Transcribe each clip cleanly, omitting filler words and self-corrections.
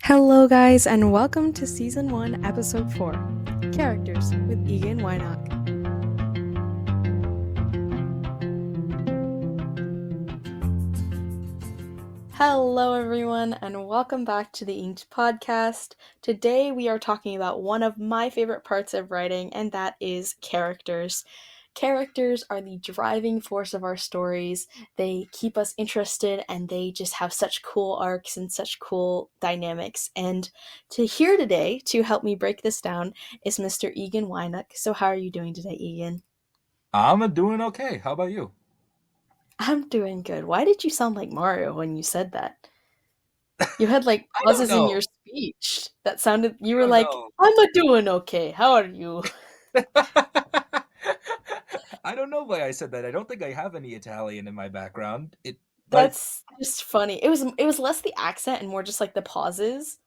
Hello, guys, and welcome to Season 1, Episode 4 Characters with Egan Weinacht. Hello, everyone, and welcome back to the Inked Podcast. Today, we are talking about one of my favorite parts of writing, and that is characters. Characters are the driving force of our stories. They keep us interested and they just have such cool arcs and such cool dynamics. And here today to help me break this down is Mr. Egan Weinacht. So, how are you doing today, Egan? I'm doing okay. How about you? I'm doing good. Why did you sound like Mario when you said that? You had like I don't pauses in your know. speech that sounded, you I were don't like, know. I'm a doing okay. How are you? I don't know why I said that. I don't think I have any Italian in my background. But That's just funny. It was less the accent and more just like the pauses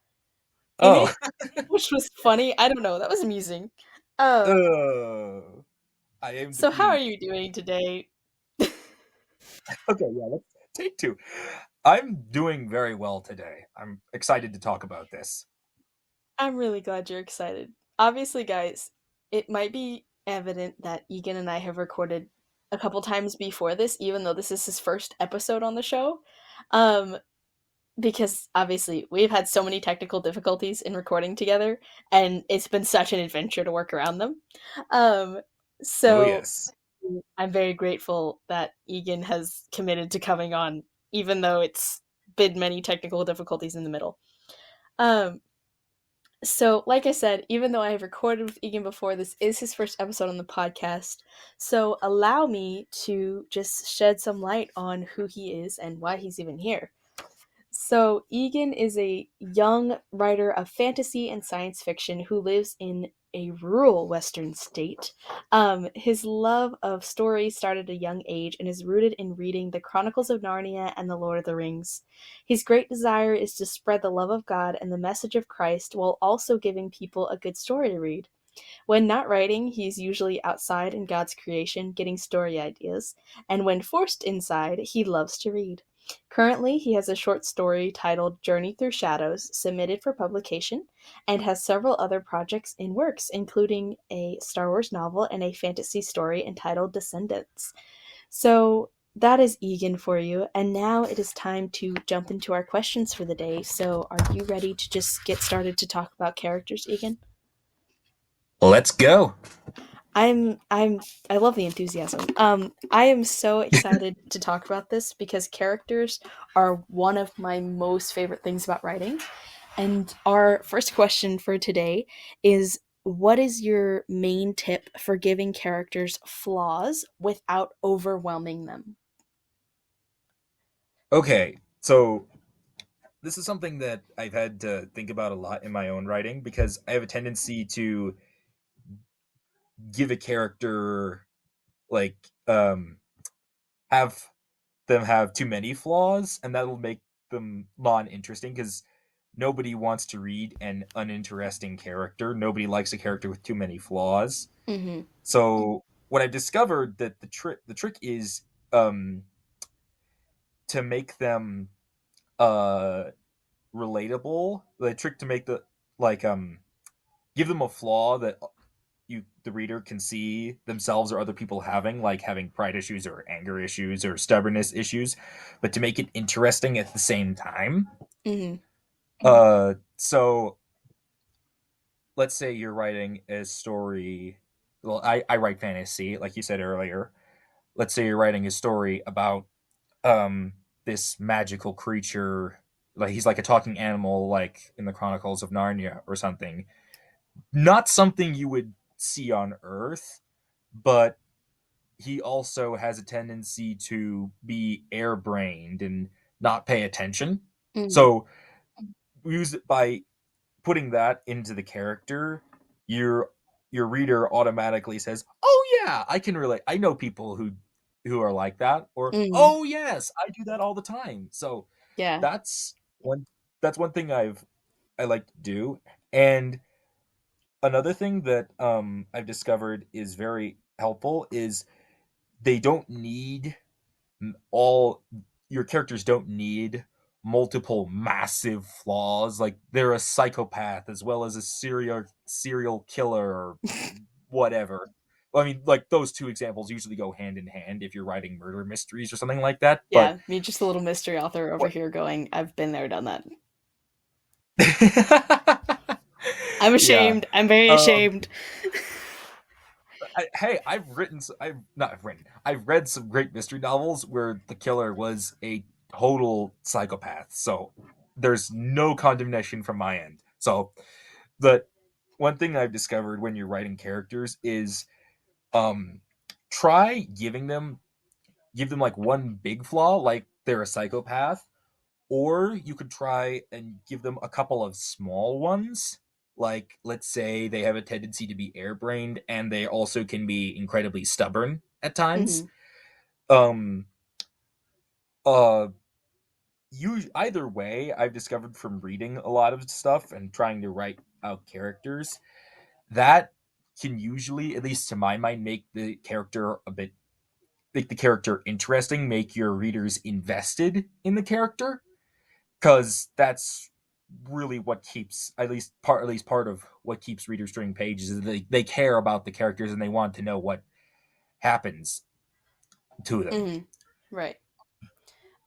in oh, it, which was funny. I don't know. That was amusing. Um, uh, I aim to so how are be you doing today? okay. Yeah, let's take two. I'm doing very well today. I'm excited to talk about this. I'm really glad you're excited. Obviously, guys, it might be evident that Egan and I have recorded a couple times before this, even though this is his first episode on the show. Um, because obviously we've had so many technical difficulties in recording together, and it's been such an adventure to work around them. Um, Oh so yes. I'm very grateful that Egan has committed to coming on, even though it's been many technical difficulties in the middle. Um, so, like I said, even though I have recorded with Egan before, this is his first episode on the podcast. So, allow me to just shed some light on who he is and why he's even here. So, Egan is a young writer of fantasy and science fiction who lives in a rural Western state. His love of stories started at a young age and is rooted in reading the Chronicles of Narnia and the Lord of the Rings. His great desire is to spread the love of God and the message of Christ while also giving people a good story to read. When not writing, he's usually outside in God's creation getting story ideas, and when forced inside, he loves to read. Currently, he has a short story titled Journey Through Shadows submitted for publication and has several other projects in works, including a Star Wars novel and a fantasy story entitled Descendants. So, that is Egan for you, and now it is time to jump into our questions for the day. So, are you ready to just get started to talk about characters, Egan? Let's go. I'm I love the enthusiasm. I am so excited to talk about this because characters are one of my most favorite things about writing. And our first question for today is, what is your main tip for giving characters flaws without overwhelming them? Okay, so this is something that I've had to think about a lot in my own writing because I have a tendency to give a character like have them have too many flaws, and that'll make them non-interesting because nobody wants to read an uninteresting character. Nobody likes a character with too many flaws. Mm-hmm. So what I've discovered that the trick is um to make them uh relatable. The trick to make the like give them a flaw that the reader can see themselves or other people having, like having pride issues or anger issues or stubbornness issues, but to make it interesting at the same time. Mm-hmm. So let's say you're writing a story. Well, I write fantasy, like you said earlier. Let's say you're writing a story about um this magical creature, like he's like a talking animal, like in the Chronicles of Narnia or something. Not something you would see on Earth, but he also has a tendency to be airbrained and not pay attention. Mm-hmm. So use it by putting that into the character. Your reader automatically says, "Oh yeah, I can relate. I know people who are like that," or Mm-hmm. "Oh yes, I do that all the time." So Yeah. that's one that's one thing I like to do. And another thing that I've discovered is very helpful is they don't need all your characters don't need multiple massive flaws. Like they're a psychopath as well as a serial killer or whatever. I mean, like those two examples usually go hand in hand if you're writing murder mysteries or something like that. But Yeah, me just a little mystery author over here going, I've been there, done that. I'm yeah. ashamed. I'm very Um, ashamed. hey, I've not written, I've read some great mystery novels where the killer was a total psychopath. So there's no condemnation from my end. So the one thing I've discovered when you're writing characters is um try give them like one big flaw, like they're a psychopath, or you could try and give them a couple of small ones. Like, let's say they have a tendency to be airbrained and they also can be incredibly stubborn at times. Hmm. Um, uh, either way, I've discovered from reading a lot of stuff and trying to write out characters that can usually, at least to my mind, make the character interesting, make your readers invested in the character, because that's really what keeps at least part of what keeps readers turning pages is they care about the characters and they want to know what happens to them. Hmm. Right.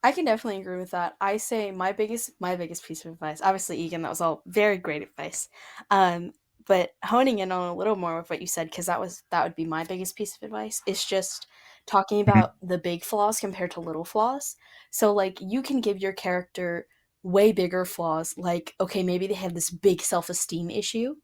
I can definitely agree with that. I say my biggest piece of advice. Obviously, Egan, that was all very great advice. Um, but honing in on a little more of what you said, because that would be my biggest piece of advice, is just talking Mhm. about the big flaws compared to little flaws. So like you can give your character way bigger flaws, like, okay, maybe they have this big self-esteem issue,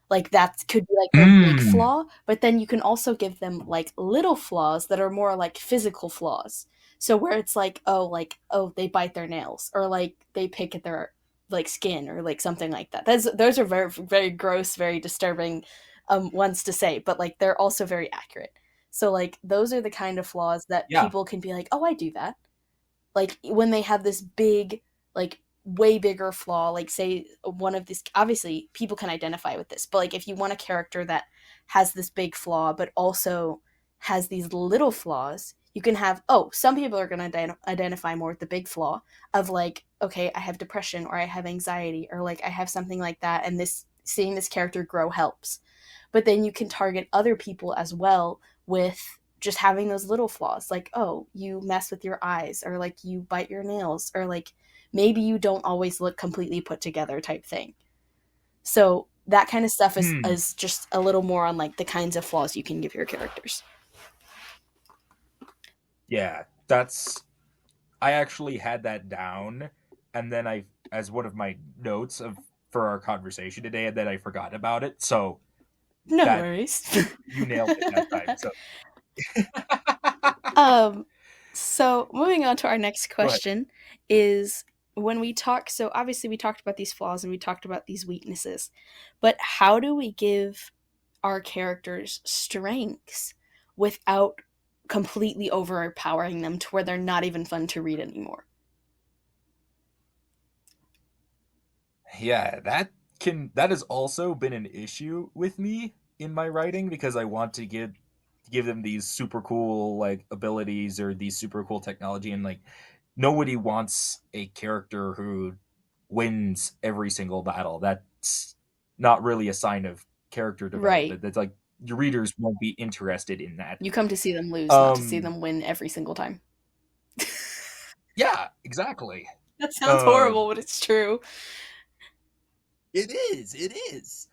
like that could be like their big Mm. flaw, but then you can also give them like little flaws that are more like physical flaws. So where it's like, oh, they bite their nails, or like they pick at their like skin, or like something like that. Those are very very gross, very disturbing ones to say, but like they're also very accurate. So like those are the kind of flaws that Yeah. people can be like, oh, I do that, like when they have this big, like way bigger flaw, like say one of these, obviously people can identify with this, but like if you want a character that has this big flaw but also has these little flaws, you can have, oh, some people are going to identify more with the big flaw of like, okay, I have depression, or I have anxiety, or like I have something like that, and this seeing this character grow helps. But then you can target other people as well with just having those little flaws, like, oh, you mess with your eyes, or like you bite your nails, or like maybe you don't always look completely put together type thing. So that kind of stuff Hmm. is just a little more on like the kinds of flaws you can give your characters. Yeah, that's I actually had that down, and then I as one of my notes of for our conversation today, and then I forgot about it. So No that worries. you nailed it that time. So um so moving on to our next go ahead. question is, when we talk, so obviously we talked about these flaws and we talked about these weaknesses, but how do we give our characters strengths without completely overpowering them to where they're not even fun to read anymore? Yeah, that has also been an issue with me in my writing because I want to give them these super cool like abilities or these super cool technology, and like nobody wants a character who wins every single battle. That's not really a sign of character Right. development. That's like your readers won't be interested in that. You come to see them lose, not to see Um them win every single time. yeah, exactly. That sounds Uh horrible, but it's true. it is.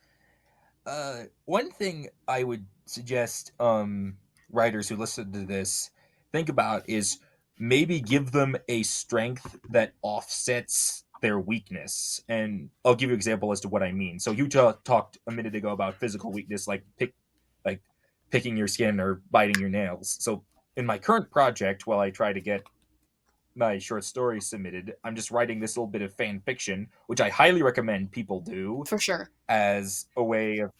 One thing I would suggest writers who listen to this think about is maybe give them a strength that offsets their weakness. And I'll give you an example as to what I mean. So you talked a minute ago about physical weakness, like picking your skin or biting your nails. So in my current project, while I try to get my short story submitted, I'm just writing this little bit of fan fiction, which I highly recommend people do For sure. as a way of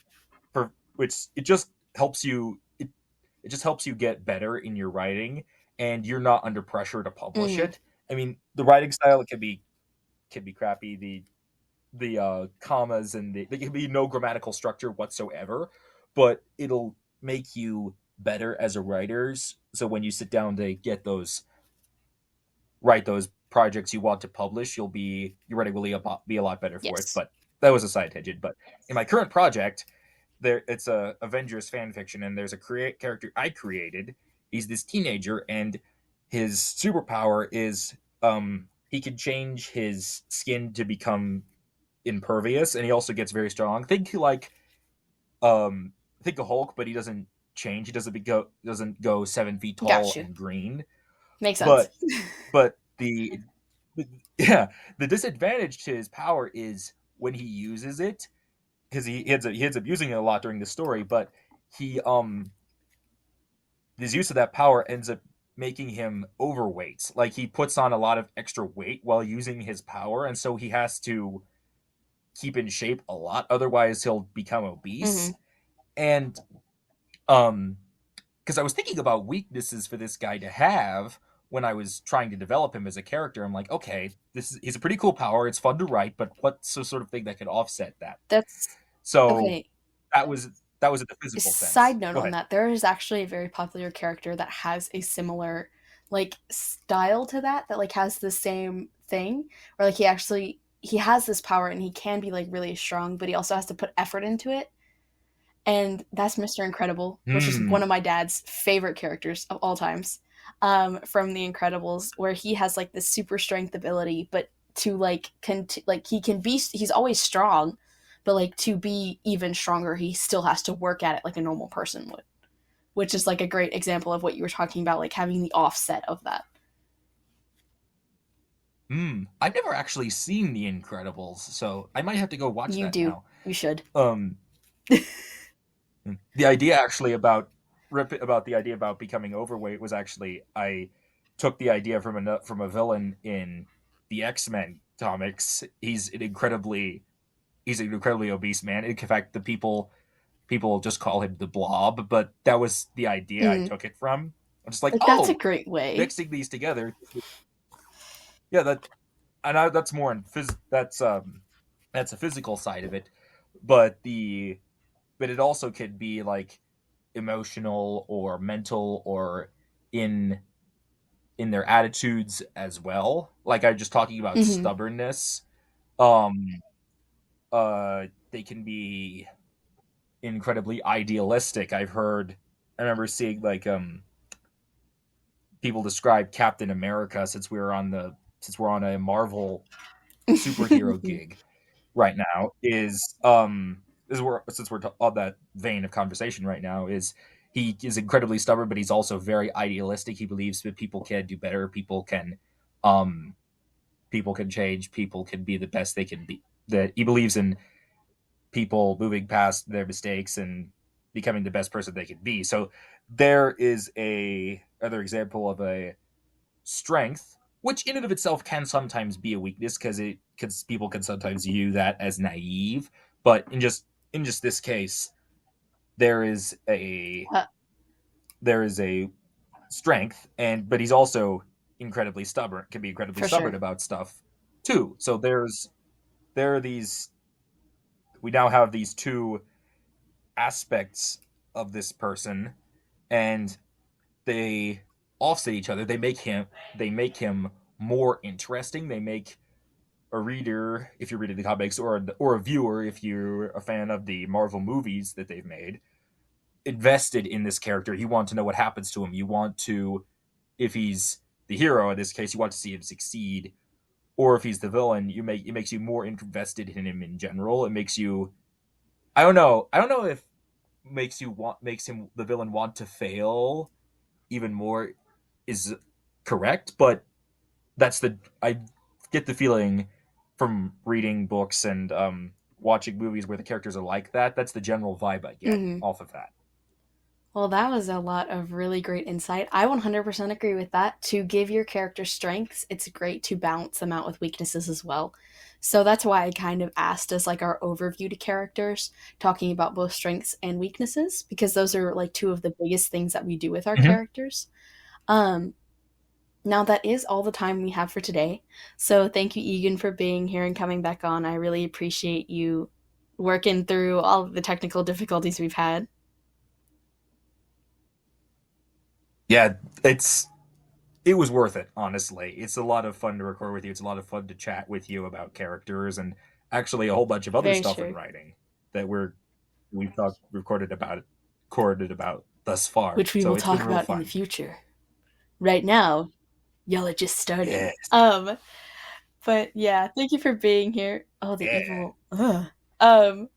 for which it just helps you get better in your writing and you're not under pressure to publish Hmm. it. I mean, the writing style can be crappy. The commas and there can be no grammatical structure whatsoever, but it'll make you better as a writer. So when you sit down to get those write those projects you want to publish, your writing will be a lot better for it. Yes. But that was a side tangent. But in my current project, it's a Avengers fan fiction, and there's a character I created. He's this teenager, and his superpower is he can change his skin to become impervious, and he also gets very strong. Um think of Hulk, but he doesn't change. He doesn't go 7 feet Got tall you. and green. Makes sense. But but yeah, the disadvantage to his power is when he uses it, because he ends up using it a lot during the story. But he his use of that power ends up making him overweight. Like, he puts on a lot of extra weight while using his power, and so he has to keep in shape a lot. Otherwise, he'll become Hmm. obese. And um, because I was thinking about weaknesses for this guy to have when I was trying to develop him as a character. I'm like, okay, he's a pretty cool power. It's fun to write, but what's the sort of thing that could offset that? That's So okay. that was that was in the physical sense. Side note Go on ahead. that, there is actually a very popular character that has a similar like style to that like has the same thing where like he has this power and he can be like really strong, but he also has to put effort into it. And that's Mr. Incredible, which is Hmm. one of my dad's favorite characters of all times, from The Incredibles, where he has like this super strength ability, but to like like he's always strong, but like to be even stronger, he still has to work at it like a normal person would, which is like a great example of what you were talking about, like having the offset of that. Hmm. I've never actually seen The Incredibles, so I might have to go watch You that do, now. you should. Um, the idea actually about the idea about becoming overweight was actually, I took the idea from a villain in the X-Men comics. He's an incredibly obese man. In fact, the people just call him the Blob, but that was the idea I Mm. took it from. I'm just like, Like that's a oh, great way. mixing these together, yeah, that's more in that's a physical side of it, but it also could be like emotional or mental, or in in their attitudes as well. Like, I just talking about Hmm. stubbornness. They can be incredibly idealistic. I remember seeing, like, people describe Captain America, since we're on a Marvel superhero gig right now, is where since we're on that vein of conversation right now, is he is incredibly stubborn, but he's also very idealistic. He believes that people can do better. Um, people can change. People can be the best they can be. That he believes in people moving past their mistakes and becoming the best person they can be. So there is a other example of a strength, which in and of itself can sometimes be a weakness, because people can sometimes view that as naive. But in just this case, there is a uh, there is a strength, and but he's also incredibly stubborn. Can be incredibly for stubborn sure. about stuff too. So there are these we now have these two aspects of this person, and they offset each other. They make him more interesting. They make a reader, if you're reading the comics, or a viewer, if you're a fan of the Marvel movies that they've made, invested in this character. You want to know what happens to him. You want to, if he's the hero in this case, you want to see him succeed. Or if he's the villain, it makes you more invested in him in general. It makes you, I don't know. I don't know if makes him, the villain, want to fail even more is correct, but I get the feeling from reading books and watching movies where the characters are like that. That's the general vibe I get Hmm. off of that. Well, that was a lot of really great insight. I 100% agree with that. To give your character strengths, it's great to balance them out with weaknesses as well. So that's why I kind of asked as like our overview to characters, talking about both strengths and weaknesses, because those are like two of the biggest things that we do with our Mm-hmm. characters. Um, Now that is all the time we have for today. So thank you, Egan, for being here and coming back on. I really appreciate you working through all of the technical difficulties we've had. Yeah, it's it was worth it, honestly. It's a lot of fun to record with you. It's a lot of fun to chat with you about characters and actually a whole bunch of other Very stuff in true. writing that we've talked recorded about thus far. Which we So will it's been talk real about in the fun. future. Right now, y'all are just starting. Yes. But yeah, thank you for being here. Oh, the Yeah. evil. Ugh. Um,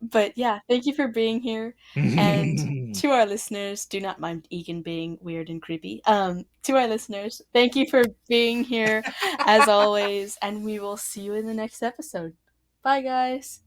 but yeah, thank you for being here. And to our listeners, do not mind Egan being weird and creepy. To our listeners, thank you for being here as always, and we will see you in the next episode. Bye, guys.